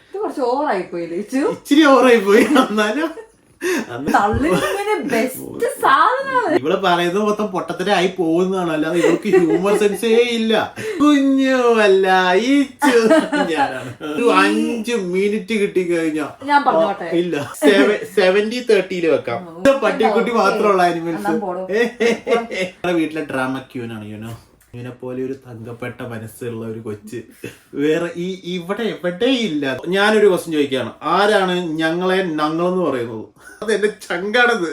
ഇത് കുറച്ച് ഓവറായി പോയില്ലേ ഇച്ചിരി ഓവറായി പോയി. എന്നാലും ഇവള് പറയുന്നത് മൊത്തം പൊട്ടത്തിനായി പോകുന്നതാണ്, അല്ലാതെ ഇവൾക്ക് ഹ്യൂമർ സെൻസേ ഇല്ല. കുഞ്ഞു അല്ല ഈച്ചു ഞാനാണ്. ഒരു 5 മിനിറ്റ് കിട്ടി കഴിഞ്ഞാ ഇല്ല 70-30 വെക്കാം. പട്ടിക്കുട്ടി മാത്രമുള്ള ആനിമൽസ്. വീട്ടിലെ ഡ്രാമ ക്യൂനാണ് യുനോ. ഇവനെ പോലെ ഒരു തങ്കപ്പെട്ട മനസ്സുള്ള ഒരു കൊച്ച് വേറെ ഇവിടെ എവിടെയില്ല. ഞാനൊരു ക്വസ്റ്റ്യൻ ചോദിക്കുകയാണ്, ആരാണ് ഞങ്ങളെ ഞങ്ങളെന്ന് പറയുന്നത്? അത് എന്റെ ചങ്കാണത്,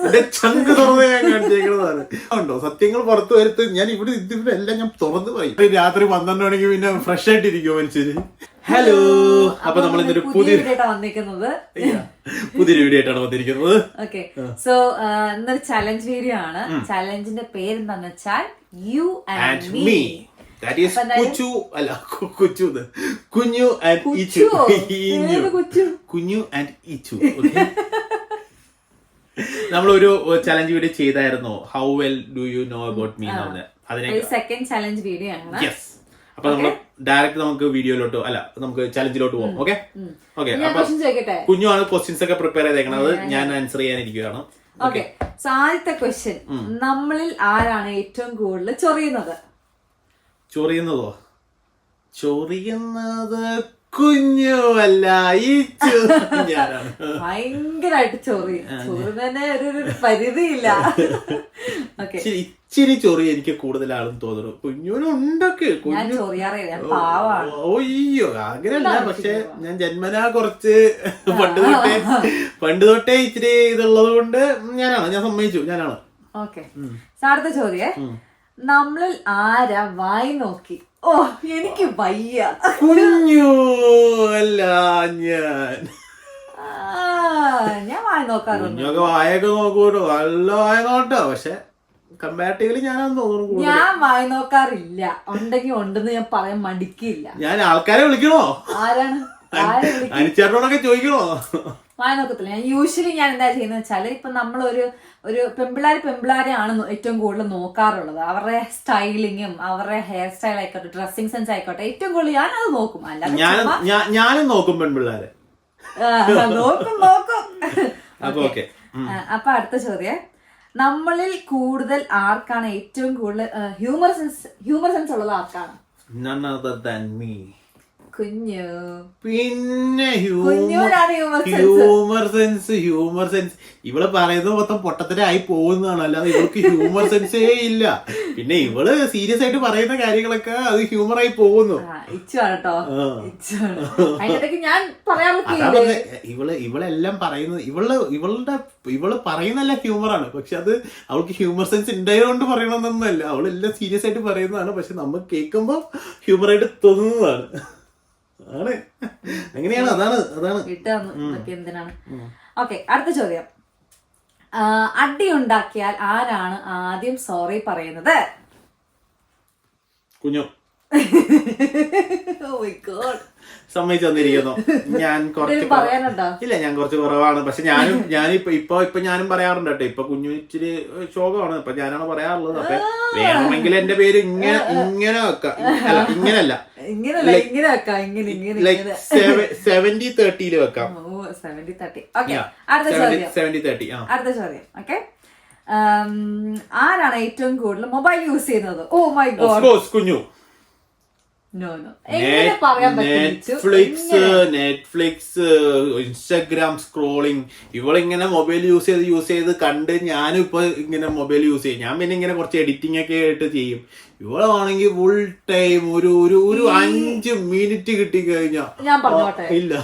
എന്റെ ചങ്ക് തുറന്ന് ഞാൻ കാണിച്ചേക്കുന്നതാണ്. ഉണ്ടോ സത്യങ്ങൾ പുറത്തു വരുത്ത് ഞാൻ ഇവിടെ എല്ലാം ഞാൻ തുറന്നു പറയും. രാത്രി 12 മണിക്ക് പിന്നെ ഫ്രഷ് ആയിട്ടിരിക്കുമോ മനുഷ്യര്. ഹലോ, അപ്പൊ നമ്മൾ ഇന്നൊരു പുതിയൊരു വീഡിയോ ആയിട്ടാണ് വന്നിരിക്കുന്നത്. ഓക്കെ, സോ ഇന്നൊരു ചലഞ്ച് വീഡിയോ ആണ്. ചലഞ്ചിന്റെ പേര് എന്താന്ന് വെച്ചാൽ you and me. That is കുച്ചു അല്ല കുച്ചു കുഞ്ഞു ആൻഡ് ഈച്ചു. കുഞ്ഞു ആൻഡ് ഈച്ചു. നമ്മളൊരു ചലഞ്ച് വീഡിയോ ചെയ്തായിരുന്നു, how well do you know about me. അതിനെ സെക്കൻഡ് ചലഞ്ച് വീഡിയോ ആണ്. യെസ്, അപ്പൊ നമ്മള് ഡയറക്റ്റ് നമുക്ക് വീഡിയോയിലോട്ടോ അല്ല നമുക്ക് ചലഞ്ചിലോട്ട് പോകാം. Okay okay. അപ്പൊ കുഞ്ഞു ആണ് ക്വസ്റ്റ്യൻസ് ഒക്കെ പ്രിപ്പയർ ചെയ്തേക്കണത്, ഞാൻ ആൻസർ ചെയ്യാനിരിക്കുകയാണ്. ഓക്കെ, സോ ആദ്യത്തെ ക്വസ്റ്റ്യൻ, നമ്മളിൽ ആരാണ് ഏറ്റവും കൂടുതൽ ചൊറിയുന്നത്? ചൊറിയുന്നതോ? ചൊറിയുന്നത് കുഞ്ഞു അല്ല ഈച്ചു ഞാനാണ്. ഭയങ്കരമായിട്ട് ചൊറിയുന്നതിന് ഒരു പരിധിയില്ല. ഇച്ചിരി ചൊറി എനിക്ക് കൂടുതൽ ആളും തോന്നുന്നു. കുഞ്ഞുനുണ്ടൊക്കെ ഒയ്യോ അങ്ങനെയല്ല, പക്ഷെ ഞാൻ ജന്മനാ കുറച്ച് പണ്ട് തൊട്ടേ ഇച്ചിരി ഇതുള്ളത് കൊണ്ട് ഞാൻ സമ്മതിച്ചു, ഞാനാണ്. ഓക്കെ, അടുത്ത ചോദ്യേ, നമ്മളിൽ ആരാ വായി നോക്കി ഓ എനിക്ക് വയ്യ? കുഞ്ഞു അല്ല ഞാൻ വായി നോക്കാറുണ്ട്. കുഞ്ഞൊക്കെ വായൊക്കെ നോക്കൂട്ടോ, നല്ല വായ നോട്ടോ, പക്ഷെ കമ്പാരിറ്റീവ്ലി ഞാനൊന്നും തോന്നുന്നു ഞാൻ വായി നോക്കാറില്ല. ഉണ്ടെങ്കിൽ ഉണ്ടെന്ന് ഞാൻ പറയാൻ മടിക്കില്ല. ഞാൻ ആൾക്കാരെ വിളിക്കണോ? ആരാണ് അനുചേട്ടനോടൊക്കെ ചോദിക്കണോ? വായ നോക്കത്തില്ല. ഞാൻ യൂഷ്വലി ഞാൻ എന്താ ചെയ്യുന്നത് വെച്ചാല്, ഇപ്പൊ നമ്മളൊരു പെമ്പിളാരെ ആണ് ഏറ്റവും കൂടുതൽ നോക്കാറുള്ളത്. അവരുടെ സ്റ്റൈലിങ്ങും അവരുടെ ഹെയർ സ്റ്റൈൽ ആയിക്കോട്ടെ, ഡ്രസ്സിംഗ് സെൻസ് ആയിക്കോട്ടെ, ഏറ്റവും കൂടുതൽ ഞാൻ അത് നോക്കും. അല്ലാതെ ഞാനും നോക്കും പെൺപിള്ളേരെ. നോക്കും. അപ്പൊ അടുത്ത ചോദ്യം, നമ്മളിൽ കൂടുതൽ ആർക്കാണ് ഏറ്റവും കൂടുതൽ ഹ്യൂമർ സെൻസ് ഉള്ളത്? ആർക്കാണ്? None other than me. കുഞ്ഞു. പിന്നെ ഹ്യൂമർ സെൻസ് ഇവള് പറയുന്നത് മൊത്തം പൊട്ടത്തിനായി പോകുന്നതാണ്, അല്ലാതെ ഇവൾക്ക് ഹ്യൂമർ സെൻസേ ഇല്ല. പിന്നെ ഇവള് സീരിയസ് ആയിട്ട് പറയുന്ന കാര്യങ്ങളൊക്കെ അത് ഹ്യൂമറായി പോകുന്നു. ഇവളെല്ലാം പറയുന്നത് ഇവള് പറയുന്നല്ല ഹ്യൂമറാണ്, പക്ഷെ അത് അവൾക്ക് ഹ്യൂമർ സെൻസ് ഉണ്ടായതുകൊണ്ട് പറയണമെന്നൊന്നുമല്ല. അവളെല്ലാം സീരിയസ് ആയിട്ട് പറയുന്നതാണ്, പക്ഷെ നമുക്ക് കേൾക്കുമ്പോ ഹ്യൂമറായിട്ട് തോന്നുന്നതാണ്. ആണ് അങ്ങനെയാണ്, അതാണ് എന്തിനാണ്. ഓക്കെ, അടുത്ത ചോദ്യം, അടി ഉണ്ടാക്കിയാൽ ആരാണ് ആദ്യം സോറി പറയുന്നത്? കുഞ്ഞു. സമ്മതിച്ചു തന്നിരിക്കുന്നു. ഞാൻ കുറച്ച് കുറവാണ്, പക്ഷെ ഇപ്പൊ ഞാനും പറയാറുണ്ട് കേട്ടോ. ഇപ്പൊ കുഞ്ഞു ഇച്ചിരി ശോകമാണ്, ഇപ്പൊ ഞാനാണ് പറയാറുള്ളത്. അപ്പൊ വേണമെങ്കിൽ എന്റെ പേര് ഇങ്ങനെ വെക്കാം, അല്ല ഇങ്ങനല്ല 70-30 വെക്കാം. 70-30. അടുത്ത ചോദ്യം. ഓക്കെ, ആരാണ് ഏറ്റവും കൂടുതൽ മൊബൈൽ യൂസ് ചെയ്യുന്നത്? ഓ മൈ ഗോഡ്, കുഞ്ഞു. നെറ്റ്ഫ്ലിക്സ്, ഇൻസ്റ്റഗ്രാം സ്ക്രോളിങ്, ഇവളിങ്ങനെ മൊബൈൽ യൂസ് ചെയ്ത് കണ്ട് ഞാനും ഇപ്പൊ ഇങ്ങനെ മൊബൈൽ യൂസ് ചെയ്യും. ഞാൻ പിന്നെ ഇങ്ങനെ കുറച്ച് എഡിറ്റിംഗ് ഒക്കെ ആയിട്ട് ചെയ്യും. ഇവളാണെങ്കിൽ ഫുൾ ടൈം ഒരു 5 മിനിറ്റ് കിട്ടി കഴിഞ്ഞാ ഇല്ല.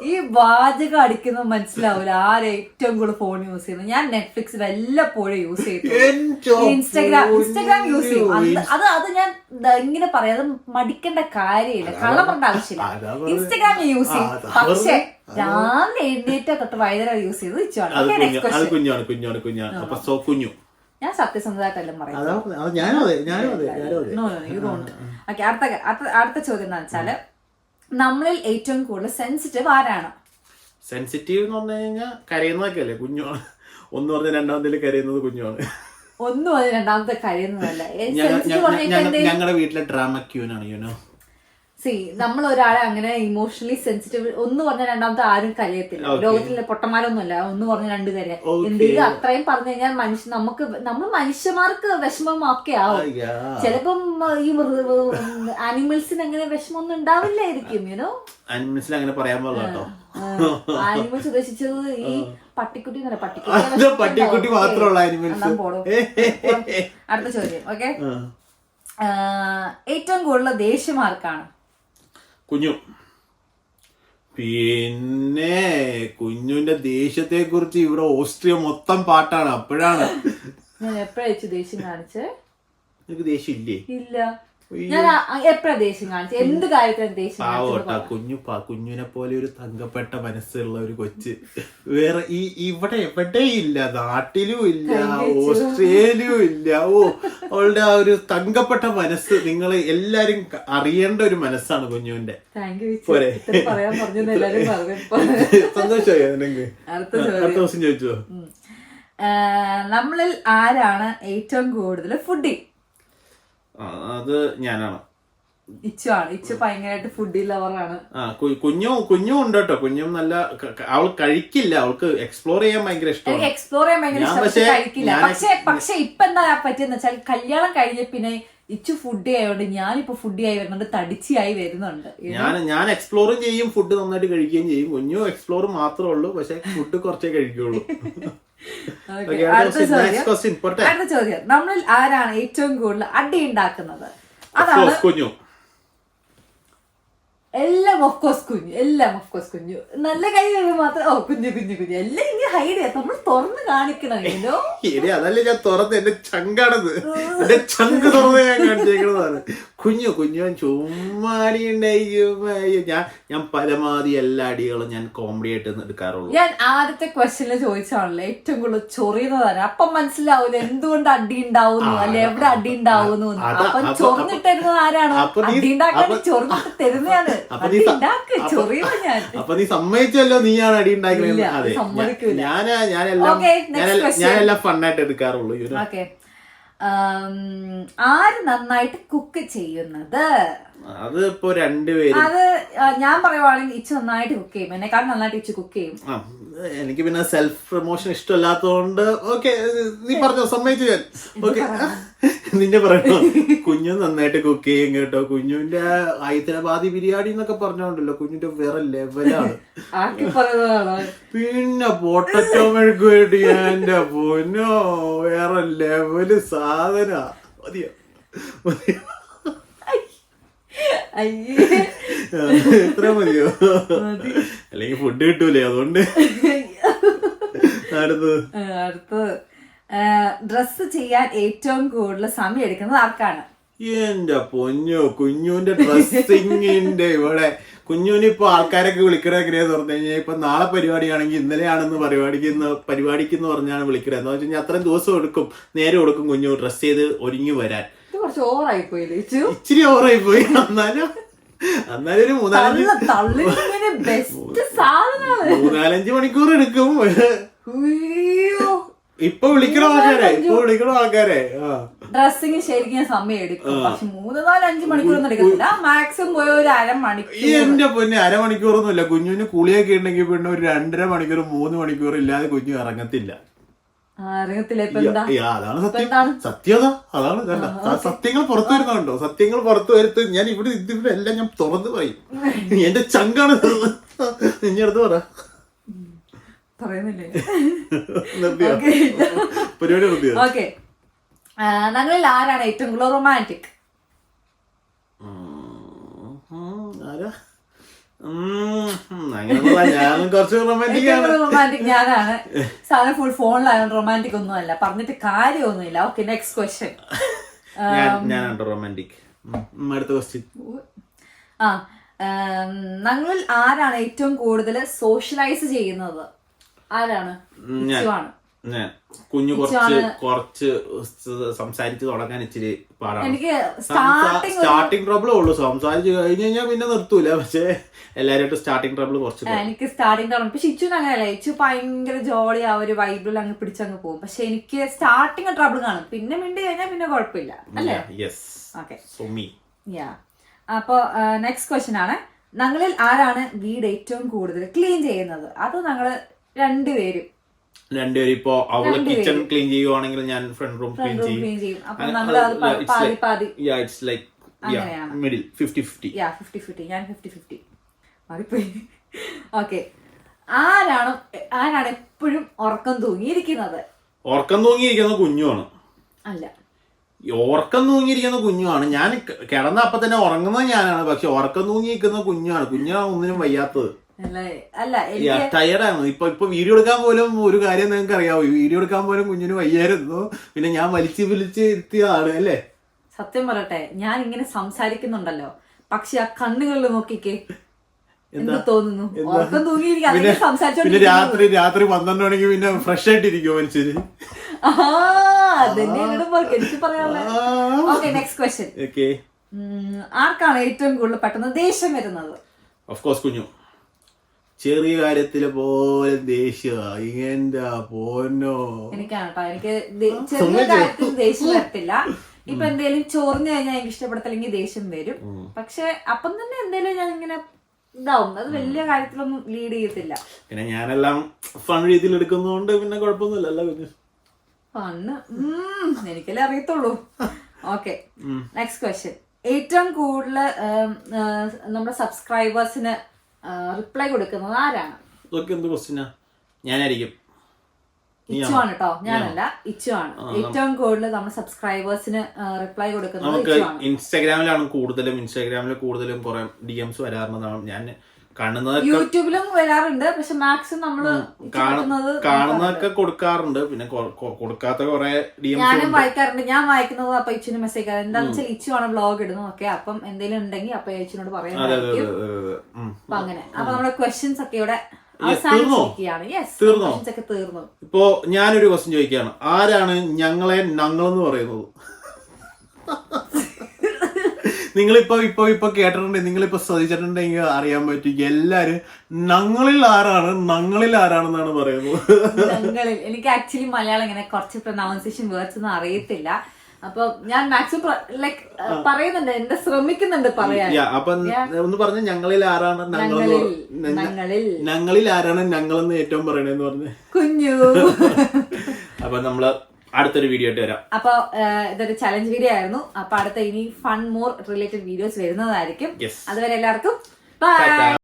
ഈ വാചകം അടിക്കുന്നത് മനസ്സിലാവൂല ആരെ ഏറ്റവും കൂടുതൽ ഫോൺ യൂസ് ചെയ്യുന്നത്. ഞാൻ നെറ്റ്ഫ്ലിക്സ് വല്ലപ്പോഴും യൂസ് ചെയ്തു, ഇൻസ്റ്റഗ്രാം യൂസ് ചെയ്യും. അത് ഞാൻ ഇങ്ങനെ പറയാം, അത് മടിക്കേണ്ട കാര്യമില്ല, കള്ളം പറഞ്ഞ ആവശ്യമില്ല. ഇൻസ്റ്റഗ്രാം യൂസ് ചെയ്യും, പക്ഷെ രാവിലെ എഴുന്നേറ്റ തൊട്ട് വൈകുന്നേരം യൂസ് ചെയ്ത് വെച്ചാണ്. ഞാൻ സത്യസന്ധമായിട്ടെല്ലാം പറയാം. അടുത്ത ചോദ്യം എന്താ വെച്ചാല്, നമ്മളിൽ ഏറ്റവും കൂടുതൽ സെൻസിറ്റീവ് ആരാണ്? സെൻസിറ്റീവ് എന്ന് പറഞ്ഞു കഴിഞ്ഞാൽ കരയുന്നതൊക്കെ അല്ലേ? കുഞ്ഞുമാണ്. 1 പറഞ്ഞ 2ാമത്തേൽ കരയുന്നത് കുഞ്ഞുമാണ്. 1 പറഞ്ഞ 2ാമത്തെ കരയുന്നതല്ല. ഞങ്ങളുടെ വീട്ടിലെ ഡ്രാമ ക്യൂനാണ് യുനോ. സി നമ്മൾ ഒരാളെ അങ്ങനെ ഇമോഷണലി സെൻസിറ്റീവ് ഒന്ന് പറഞ്ഞ രണ്ടാമത്തെ ആരും കരയത്തില്ല. ലോകത്തിലെ പൊട്ടന്മാരൊന്നുമല്ല ഒന്ന് പറഞ്ഞ രണ്ട് കരയ. എന്തെങ്കിലും അത്രയും പറഞ്ഞു കഴിഞ്ഞാൽ നമ്മൾ മനുഷ്യന്മാർക്ക് വിഷമം ഒക്കെ ആവും. ചിലപ്പം ഈ ആനിമൽസിന് അങ്ങനെ വിഷമമൊന്നും ഉണ്ടാവില്ലായിരിക്കും. യുനോ ആനിമൽസിൽ അങ്ങനെ പറയാൻ പാടില്ല. ആനിമൽസ് ഉദ്ദേശിച്ചത് ഈ പട്ടിക്കുട്ടി പട്ടിക്കുട്ടി മാത്രമുള്ള ആനിമൽസ്. അടുത്ത ചോദ്യം. ഓക്കെ, ഏറ്റവും കൂടുതൽ ദേഷ്യം ആർക്കാണ്? കുഞ്ഞു. പിന്നെ കുഞ്ഞുവിന്റെ ദേഷ്യത്തെ കുറിച്ച് ഇവിടെ ഓസ്ട്രിയ മൊത്തം പാട്ടാണ്. അപ്പോഴാണ് ഞാൻ എപ്പോഴാ ദേഷ്യം കാണിച്ചേ? നിനക്ക് ദേഷ്യം ഇല്ലേ? ഇല്ല, ഞാൻ എപ്പോഴാ ദേഷ്യം കാണിച്ചു? എന്ത് കാര്യത്തിലും ദേഷ്യം? കുഞ്ഞിനെ പോലെ ഒരു തങ്കപ്പെട്ട മനസ്സുള്ള ഒരു കൊച്ച് വേറെ ഇവിടെ എവിടെയില്ല, നാട്ടിലും ഇല്ല, ഓസ്ട്രേലിയയിലും ഇല്ല. അവളുടെ ആ ഒരു തങ്കപ്പെട്ട മനസ്സ് നിങ്ങൾ എല്ലാരും അറിയേണ്ട ഒരു മനസ്സാണ് കുഞ്ഞുവിന്റെ. പോരെ, സന്തോഷമായി നിനക്ക്? അടുത്ത ദിവസം ചോദിച്ചോ. നമ്മളിൽ ആരാണ് ഏറ്റവും കൂടുതൽ ഫുഡി? അത് ഞാനാണ്. ഇച്ചു ഭയങ്കരമായിട്ട് ഫുഡി ലവറാണ്. കുഞ്ഞും ഉണ്ട് കേട്ടോ. കുഞ്ഞും നല്ല, അവൾ കഴിക്കില്ല, അവൾക്ക് എക്സ്പ്ലോർ ചെയ്യാൻ ഭയങ്കര ഇഷ്ടമാണ്. എക്സ്പ്ലോർ ചെയ്യാൻ ഭയങ്കര ഇഷ്ടം, കഴിക്കില്ല. പക്ഷെ ഇപ്പൊ എന്താ പറ്റിയെന്ന് വെച്ചാൽ കല്യാണം കഴിഞ്ഞ പിന്നെ ഇച്ചു ഫുഡി ആയതുകൊണ്ട് ഞാനിപ്പോ ഫുഡി ആയി വരുന്നുണ്ട്, തടിച്ചിയായി വരുന്നുണ്ട്. ഞാൻ എക്സ്പ്ലോറും ചെയ്യും, ഫുഡ് നന്നായിട്ട് കഴിക്കുകയും ചെയ്യും. കുഞ്ഞു എക്സ്പ്ലോർ മാത്രമേ ഉള്ളൂ, പക്ഷെ ഫുഡ് കുറച്ചേ കഴിക്കുള്ളൂ. അടുത്ത ചോദ്യം. നമ്മളിൽ ആരാണ് ഏറ്റവും കൂടുതൽ അടി ഉണ്ടാക്കുന്നത്? അതാണ് കുഞ്ഞു. എല്ലാം ഓഫ് കോഴ്സ് കുഞ്ഞു. നല്ല കൈ മാത്രം കുഞ്ഞു എല്ലാം ഇങ്ങനെ ഹൈഡ് ചെയ്യാം. നമ്മൾ തുറന്ന് കാണിക്കണമല്ലോ. അതല്ലേ ഞാൻ തുറന്ന്, എന്റെ ചങ്കാണത്, എന്റെ ചങ്ക് തുറന്ന് ഞാൻ കാണിച്ചേക്കുന്നതാണ്. കുഞ്ഞു ചുമ്മാടി ഉണ്ടായി. ഞാൻ പരമാവധി എല്ലാ അടികളും ഞാൻ കോമഡി ആയിട്ട് എടുക്കാറുള്ളൂ. ഞാൻ ആദ്യത്തെ ക്വസ്റ്റ്യനിൽ ചോദിച്ചാണല്ലോ ഏറ്റവും കൂടുതൽ ചൊറിയുന്നതാണ്. അപ്പം മനസ്സിലാവൂല എന്തുകൊണ്ട് അടി ഉണ്ടാവുന്നു, അല്ലെ എവിടെ അടി ഉണ്ടാവുന്നു. അപ്പം ചൊറിഞ്ഞിട്ടിരുന്നത് ആരാണ്? അടി ഉണ്ടാക്കാൻ ചൊറിഞ്ഞിട്ട് തരുന്നതാണ്. അപ്പൊ നീ സമ്മതിച്ചല്ലോ, നീയാണ് അടി ഉണ്ടാക്കുന്നത്. അതെ, ഞാനെല്ലാം ഫണ്ണായിട്ട് എടുക്കാറുള്ളൂ. ആര് നന്നായിട്ട് കുക്ക് ചെയ്യുന്നത്? അത് ഇപ്പൊ രണ്ടുപേരും. അത് ഞാൻ പറയുവാണെങ്കിൽ ഇച്ചു നന്നായിട്ട് കുക്ക് ചെയ്യും, എന്നെക്കാളും നന്നായിട്ട് ഇച്ചു കുക്ക് ചെയ്യും. എനിക്ക് പിന്നെ സെൽഫ് പ്രൊമോഷൻ ഇഷ്ടമല്ലാത്തതുകൊണ്ട് ഓക്കെ, നീ പറഞ്ഞോ, സമ്മതിച്ചു ഞാൻ. ഓക്കെ, നിന്നെ പറയണോ? കുഞ്ഞു നന്നായിട്ട് കുക്ക് ചെയ്യും കേട്ടോ. കുഞ്ഞുവിന്റെ ഹൈദരാബാദി ബിരിയാണി എന്നൊക്കെ പറഞ്ഞോണ്ടല്ലോ, കുഞ്ഞിന്റെ വേറെ ലെവലാണ്. പിന്നെ പൊട്ടറ്റോ മെഴുക്ക് വേണ്ടി എന്റെ പൊന്നോ, വേറെ ലെവല് സാധന. മതിയോ? എത്ര മതിയോ? അല്ലെങ്കിൽ ഫുഡ് കിട്ടൂലേ, അതുകൊണ്ട്. അടുത്തത്, ഡ്രസ് ചെയ്യാൻ ഏറ്റവും കൂടുതൽ സമയം എടുക്കുന്നത് ആർക്കാണ്? എന്റെ പൊന്നോ, കുഞ്ഞുവിന്റെ ഡ്രസ്സിങ്ങിന്റെ ഇവിടെ. കുഞ്ഞുവിനിപ്പോ ആൾക്കാരൊക്കെ വിളിക്കണ എങ്ങനെയാന്ന് പറഞ്ഞു കഴിഞ്ഞാൽ, ഇപ്പൊ നാളെ പരിപാടിയാണെങ്കിൽ ഇന്നലെയാണെന്ന് പരിപാടിക്ക് എന്ന് പറഞ്ഞാണ് വിളിക്കണത്. എന്ന് വെച്ച് കഴിഞ്ഞാൽ അത്രയും ദിവസം എടുക്കും, നേരം എടുക്കും കുഞ്ഞു ഡ്രസ് ചെയ്ത് ഒരുങ്ങി വരാൻ. കുറച്ച് ഓവറായി പോയി, ഇച്ചിരി ഓവറായി പോയി. എന്നാലും ഒരു 3-4 മണിക്കൂർ എടുക്കും. ഇപ്പൊ വിളിക്കണ ആൾക്കാരെ ഡ്രസ്സിങ് ശരിക്കും സമയം എടുക്കും, പക്ഷെ 3-4-5 മണിക്കൂറൊന്നും എടുക്കത്തില്ല. മാക്സിമം പോയ ഒരു അരമണിക്കൂർ. എന്റെ പൊന്നെ, അരമണിക്കൂറൊന്നും ഇല്ല. കുഞ്ഞുവിന് കുളിയൊക്കെ ഉണ്ടെങ്കിൽ പിന്നെ ഒരു 2.5 മണിക്കൂർ 3 മണിക്കൂർ ഇല്ലാതെ കുഞ്ഞു ഇറങ്ങത്തില്ല. അതാണ് സത്യത. അതാണ് സത്യങ്ങൾ പുറത്തു വരുന്നുണ്ടോ? സത്യങ്ങൾ പുറത്തു വരുത്ത് ഞാൻ ഇവിടെ എല്ലാം ഞാൻ തുറന്നു പറയും. എന്റെ ചങ്കാണ്. നിന്റെ അടുത്ത് പറ. പരിപാടി നിർത്തിയോ? ഓക്കെ, ഞങ്ങളിൽ ആരാണ് ഏറ്റവും കൂടുതൽ റൊമാൻറ്റിക്? ആരാ? ഞാനും കുറച്ച് റൊമാൻറ്റിക് ഞാനാണ്. സാധനം ഫുൾ ഫോണിലായത് റൊമാൻറ്റിക് ഒന്നും അല്ല, പറഞ്ഞിട്ട് കാര്യമൊന്നുമില്ല. Okay, next question. ഞാനുണ്ട് റൊമാൻറ്റിക്. അടുത്ത ക്വസ്റ്റ്യൻ. ഞങ്ങളിൽ ആരാണ് ഏറ്റവും കൂടുതൽ സോഷ്യലൈസ് ചെയ്യുന്നത്? ആരാണ്? കുഞ്ഞു കുറച്ച് സംസാരിച്ച് തുടങ്ങാൻ ഇച്ചിരി പാടാണ്. എനിക്ക് സ്റ്റാർട്ടിങ് ട്രബിൾ ഉള്ളു. സംസാരിച്ച് കഴിഞ്ഞ് കഴിഞ്ഞാൽ പിന്നെ നിർത്തൂല. പക്ഷെ എല്ലാവരും സ്റ്റാർട്ടിങ് ട്രബിൾ കുറച്ച്. എനിക്ക് സ്റ്റാർട്ടിങ് ട്രബിൾ. പക്ഷെ ഇച്ചു അങ്ങനെയല്ല. ഇച്ചു ഭയങ്കര ജോളി ആ ഒരു വൈബിൽ അങ്ങ് പിടിച്ചങ്ങ് പോകും. പക്ഷെ എനിക്ക് സ്റ്റാർട്ടിങ് ട്രബിൾ കാണും, പിന്നെ മിണ്ടി കഴിഞ്ഞാൽ പിന്നെ കുഴപ്പമില്ല, അല്ലേ? ഓക്കെ. അപ്പൊ നെക്സ്റ്റ് ക്വസ്റ്റ്യൻ ആണ്, ഞങ്ങളിൽ ആരാണ് വീട് ഏറ്റവും കൂടുതൽ ക്ലീൻ ചെയ്യുന്നത്? അത് ഞങ്ങള് രണ്ടുപേരും ഇപ്പൊ അവള് കിച്ചൺ ക്ലീൻ ചെയ്യുവാണെങ്കിൽ ഞാൻ ഫ്രണ്ട് റൂം ക്ലീൻ ചെയ്യും. അപ്പൊ നമ്മള് പാതി പാതി ഇറ്റ്സ് ലൈക്ക് മിഡിൽ 50-50. 50-50. ഞാൻ 50-50 മാറിപ്പോയി. ഓക്കെ, ആരാണ് എപ്പോഴും ഉറക്കം തൂങ്ങിയിരിക്കുന്നത്? ഉറക്കം തൂങ്ങിയിരിക്കുന്ന കുഞ്ഞുമാണ്. അല്ല, ഉറക്കം തൂങ്ങിയിരിക്കുന്ന കുഞ്ഞുമാണ്. ഞാൻ കിടന്ന അപ്പൊ തന്നെ ഉറങ്ങുന്നത് ഞാനാണ്, പക്ഷെ ഉറക്കം തൂങ്ങിയിരിക്കുന്ന കുഞ്ഞാണ്. കുഞ്ഞാണ് ഒന്നിനും വയ്യാത്തത്. അല്ല, ടയർഡാണ്. ഇപ്പൊ വീഡിയോ എടുക്കാൻ പോലും ഒരു കാര്യം നിങ്ങൾക്ക് അറിയാവോ, വീഡിയോ എടുക്കാൻ പോലും കുഞ്ഞിന് വയ്യായിരുന്നു. പിന്നെ ഞാൻ വലിച്ച് ഇരുത്തിയതാണ് അല്ലേ. സത്യം പറയട്ടെ, ഞാൻ ഇങ്ങനെ സംസാരിക്കുന്നുണ്ടല്ലോ, പക്ഷെ ആ കണ്ണുകളിൽ നോക്കിക്കേ എന്ത് തോന്നുന്നു? ഉറക്കം തൂങ്ങിയിരിക്കും. പിന്നെ രാത്രി 12 മണിക്ക് പിന്നെ ഫ്രഷ് ആയിട്ടിരിക്കും മനുഷ്യര്. എനിക്ക് പറയാനുള്ളത്. Okay, next question. ആർക്കാണ് ഏറ്റവും കൂടുതൽ പെട്ടെന്ന് ദേഷ്യം വരുന്നത്? ഓഫ് കോഴ്സ് കുഞ്ഞു. ചെറിയ കാര്യത്തില് പോലെ ദേഷ്യമാണ്. എന്റെ പോന്നോ. എനിക്കാണ് കേട്ടോ. എനിക്ക് ചെറിയ കാര്യത്തിൽ ദേഷ്യം വരത്തില്ല. ഇപ്പൊ എന്തേലും ചോറിന് കഴിഞ്ഞാൽ എനിക്ക് ഇഷ്ടപ്പെടത്തില്ലെങ്കിൽ ദേഷ്യം വരും. പക്ഷെ അപ്പം തന്നെ എന്തേലും ഞാൻ ഇങ്ങനെ ഇതാവും. അത് വലിയ കാര്യത്തിലൊന്നും ലീഡ് ചെയ്യത്തില്ല. പിന്നെ ഞാനെല്ലാം ഫൺ രീതിയിൽ എടുക്കുന്നതുകൊണ്ട് പിന്നെ കുഴപ്പമൊന്നുമില്ലല്ലോ. പിന്നെ ഫണ്ണ് എനിക്കല്ലേ അറിയത്തുള്ളൂ. Okay, next question. ഏറ്റവും കൂടുതൽ നമ്മുടെ സബ്സ്ക്രൈബേഴ്സിന് റിപ്ലൈ കൊടുക്കുന്നത് ആരാണ്? ഇതൊക്കെ എന്ത് ക്വസ്റ്റ്യനാ? ഞാനായിരിക്കും. ഇച്ചു ആണ് കേട്ടോ, ഞാനല്ല. ഇച്ചു ആണ് ഏറ്റവും കൂടുതൽ നമ്മുടെ സബ്സ്ക്രൈബേഴ്സിന് റിപ്ലൈ കൊടുക്കുന്നത്. നമുക്ക് ഇൻസ്റ്റാഗ്രാമിൽ കൂടുതലും കുറെ DMs വരാറുള്ളതാണ്. ഞാൻ കാണുന്നത് യൂട്യൂബിലും വരാറുണ്ട്, പക്ഷെ മാക്സിമം നമ്മള് കാണുന്നതൊക്കെ കൊടുക്കാറുണ്ട്. പിന്നെ കൊടുക്കാത്ത കുറെ DMs ഞാനും വായിക്കാറുണ്ട്. ഞാൻ വായിക്കുന്നത് അപ്പൊ ഇച്ചിന് മെസ്സേജ് എന്താണെന്ന് വെച്ചാൽ ഇച്ചു ആണ് വ്ളോഗ് ഇടുന്നതൊക്കെ. അപ്പം എന്തെങ്കിലും ഉണ്ടെങ്കിൽ അപ്പൊ ഇച്ചിനോട് പറയാനായിരിക്കും. അപ്പൊ അങ്ങനെ അപ്പൊ നമ്മുടെ ക്വസ്റ്റ്യൻസ് ഒക്കെ ഇവിടെ തീർന്നു. ഇപ്പോ ഞാനൊരു ക്വസ്റ്റ്യൻ ചോദിക്കുകയാണ്. ആരാണ് ഞങ്ങളെന്ന് പറയുന്നത്? നിങ്ങളിപ്പോ കേട്ടിട്ടുണ്ടെങ്കിൽ, നിങ്ങളിപ്പോ ശ്രദ്ധിച്ചിട്ടുണ്ടെങ്കിൽ അറിയാൻ പറ്റും. എല്ലാരും ഞങ്ങളിൽ ആരാണെന്നാണ് പറയുന്നത്. എനിക്ക് ആക്ച്വലി മലയാളം ഇങ്ങനെ കുറച്ച് പ്രൊനൗൺസിയേഷൻ വേർഡ്സ് ഒന്നും അറിയത്തില്ല. അപ്പൊ ഞാൻ മാക്സിമം ലൈക്ക് പറയുന്നുണ്ട്, എന്റെ ശ്രമിക്കുന്നുണ്ട് പറയാൻ. അപ്പൊ ഒന്ന് പറഞ്ഞ ഞങ്ങളിൽ ആരാണ് ഞങ്ങളെന്ന് ഏറ്റവും പറയണെന്ന് പറഞ്ഞ് കുഞ്ഞു. അപ്പൊ നമ്മള് അടുത്തൊരു വീഡിയോ ആയിട്ട് വരാം. അപ്പൊ ഇതൊരു ചലഞ്ച് വീഡിയോ ആയിരുന്നു. അപ്പൊ അടുത്ത ഇനി ഫൺ മോർ റിലേറ്റഡ് വീഡിയോസ് വരുന്നതായിരിക്കും. അതുവരെ എല്ലാവർക്കും ബൈ.